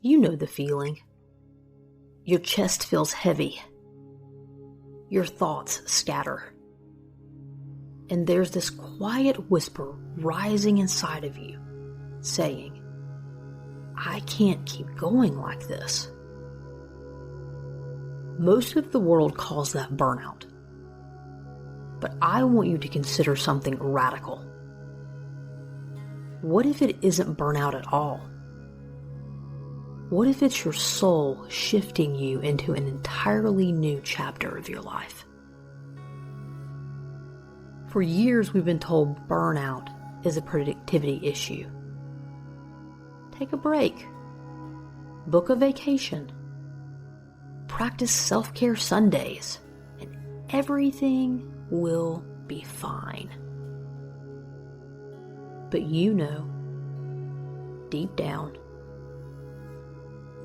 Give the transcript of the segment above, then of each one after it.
You know the feeling. Your chest feels heavy. Your thoughts scatter. And there's this quiet whisper rising inside of you, saying, I can't keep going like this. Most of the world calls that burnout. But I want you to consider something radical. What if it isn't burnout at all? What if it's your soul shifting you into an entirely new chapter of your life? For years, we've been told burnout is a productivity issue. Take a break. Book a vacation. Practice self-care Sundays, and everything will be fine. But you know, deep down,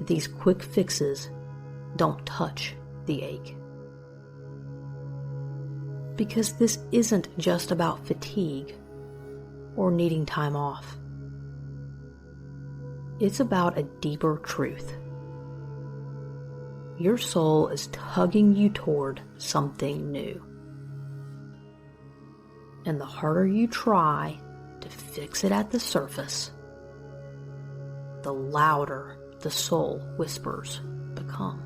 these quick fixes don't touch the ache. Because this isn't just about fatigue or needing time off. It's about a deeper truth. Your soul is tugging you toward something new. And the harder you try to fix it at the surface, the louder the soul whispers become.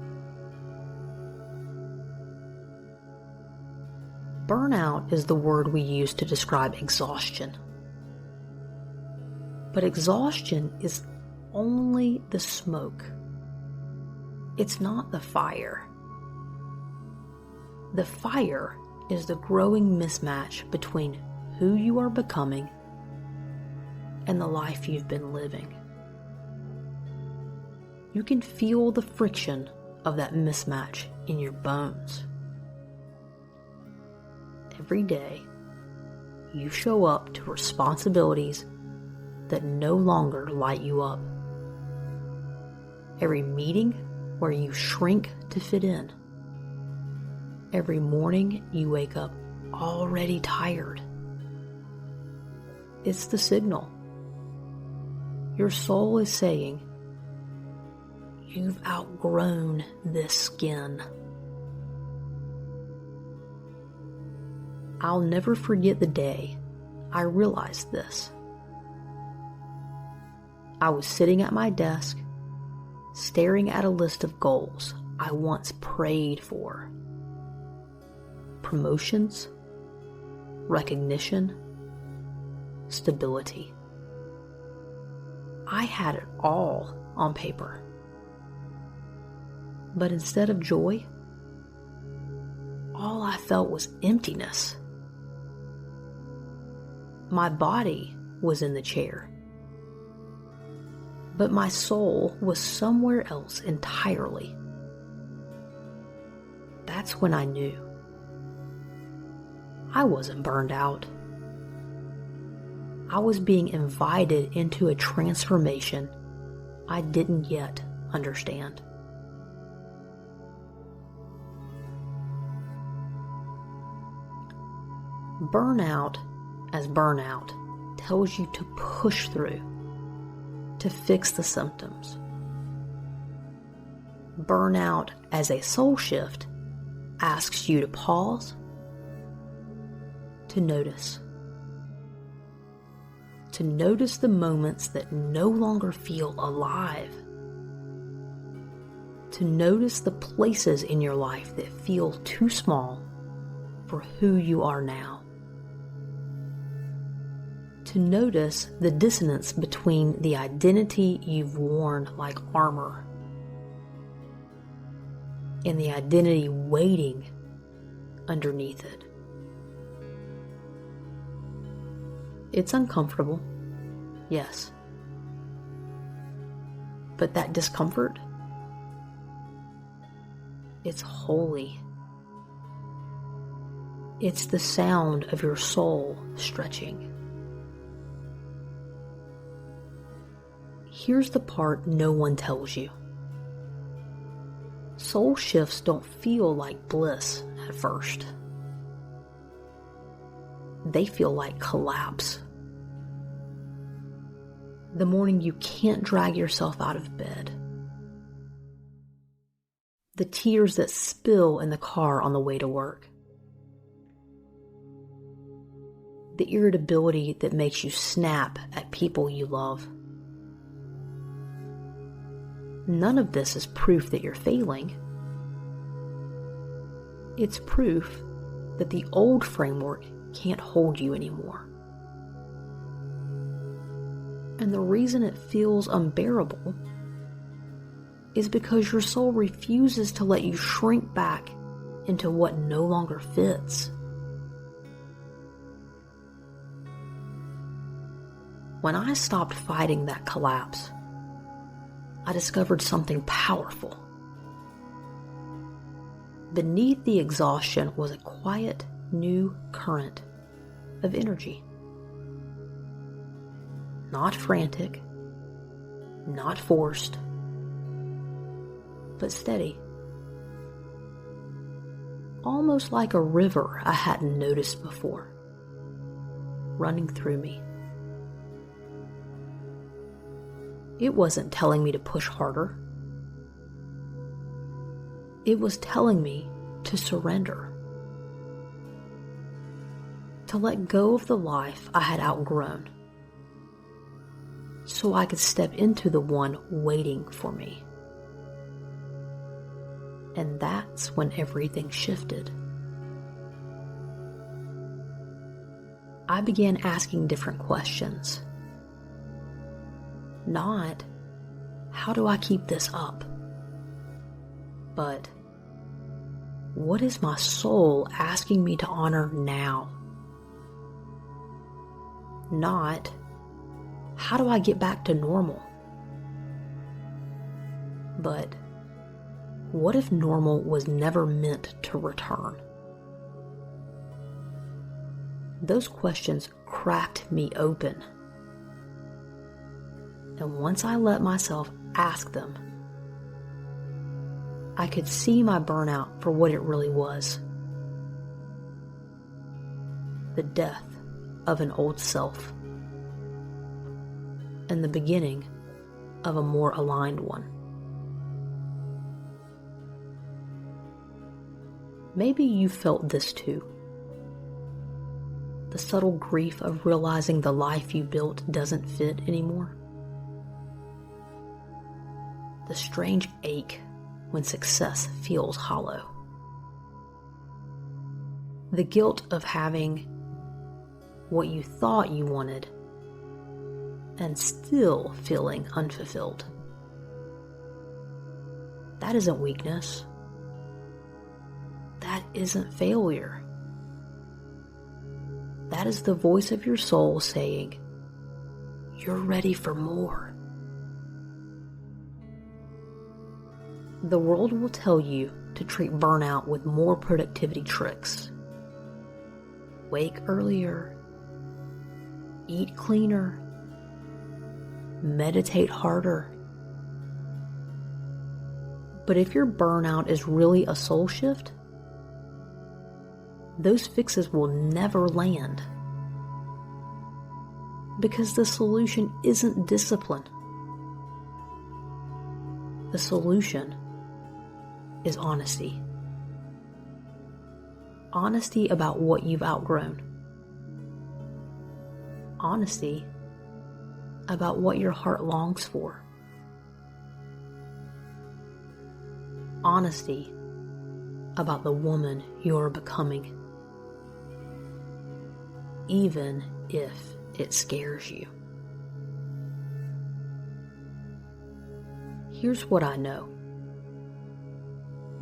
Burnout is the word we use to describe exhaustion. But exhaustion is only the smoke. It's not the fire. The fire is the growing mismatch between who you are becoming and the life you've been living. You can feel the friction of that mismatch in your bones. Every day, you show up to responsibilities that no longer light you up. Every meeting where you shrink to fit in. Every morning you wake up already tired. It's the signal. Your soul is saying, you've outgrown this skin. I'll never forget the day I realized this. I was sitting at my desk, staring at a list of goals I once prayed for. Promotions, recognition, stability. I had it all on paper. But instead of joy, all I felt was emptiness. My body was in the chair, but my soul was somewhere else entirely. That's when I knew I wasn't burned out. I was being invited into a transformation I didn't yet understand. Burnout as burnout tells you to push through, to fix the symptoms. Burnout as a soul shift asks you to pause, to notice the moments that no longer feel alive, to notice the places in your life that feel too small for who you are now. To notice the dissonance between the identity you've worn like armor and the identity waiting underneath it. It's uncomfortable, yes. But that discomfort, it's holy. It's the sound of your soul stretching. Here's the part no one tells you. Soul shifts don't feel like bliss at first. They feel like collapse. The morning you can't drag yourself out of bed. The tears that spill in the car on the way to work. The irritability that makes you snap at people you love. None of this is proof that you're failing. It's proof that the old framework can't hold you anymore. And the reason it feels unbearable is because your soul refuses to let you shrink back into what no longer fits. When I stopped fighting that collapse, I discovered something powerful. Beneath the exhaustion was a quiet, new current of energy. Not frantic, not forced, but steady. Almost like a river I hadn't noticed before, running through me. It wasn't telling me to push harder. It was telling me to surrender. To let go of the life I had outgrown, so I could step into the one waiting for me. And that's when everything shifted. I began asking different questions. Not, how do I keep this up? But, what is my soul asking me to honor now? Not, how do I get back to normal? But, what if normal was never meant to return? Those questions cracked me open. And once I let myself ask them, I could see my burnout for what it really was. The death of an old self. And the beginning of a more aligned one. Maybe you felt this too. The subtle grief of realizing the life you built doesn't fit anymore. The strange ache when success feels hollow. The guilt of having what you thought you wanted and still feeling unfulfilled. That isn't weakness. That isn't failure. That is the voice of your soul saying, you're ready for more. The world will tell you to treat burnout with more productivity tricks. Wake earlier, eat cleaner, meditate harder. But if your burnout is really a soul shift, those fixes will never land. Because the solution isn't discipline. The solution is honesty. Honesty about what you've outgrown. Honesty about what your heart longs for. Honesty about the woman you're becoming. Even if it scares you. Here's what I know.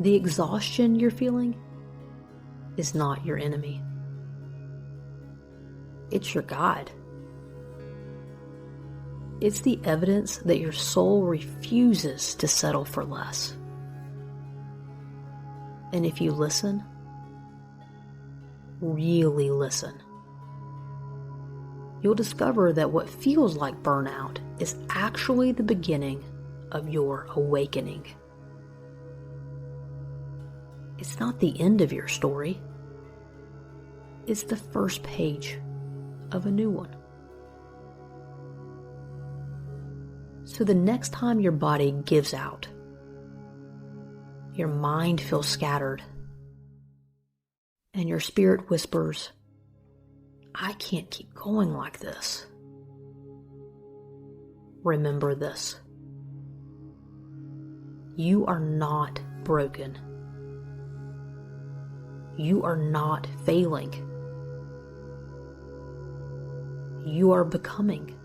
The exhaustion you're feeling is not your enemy. It's your guide. It's the evidence that your soul refuses to settle for less. And if you listen, really listen, you'll discover that what feels like burnout is actually the beginning of your awakening. It's not the end of your story. It's the first page of a new one. So the next time your body gives out, Your mind feels scattered. And your spirit whispers, I can't keep going like this. Remember this. You are not broken. You are not failing. You are becoming.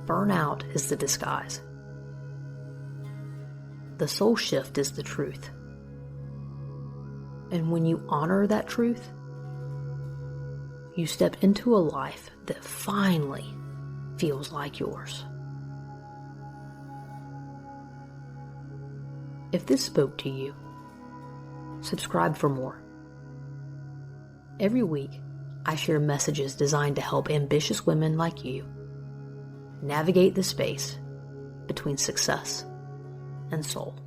Burnout is the disguise. The soul shift is the truth. And when you honor that truth, you step into a life that finally feels like yours. If this spoke to you, subscribe for more. Every week, I share messages designed to help ambitious women like you navigate the space between success and soul.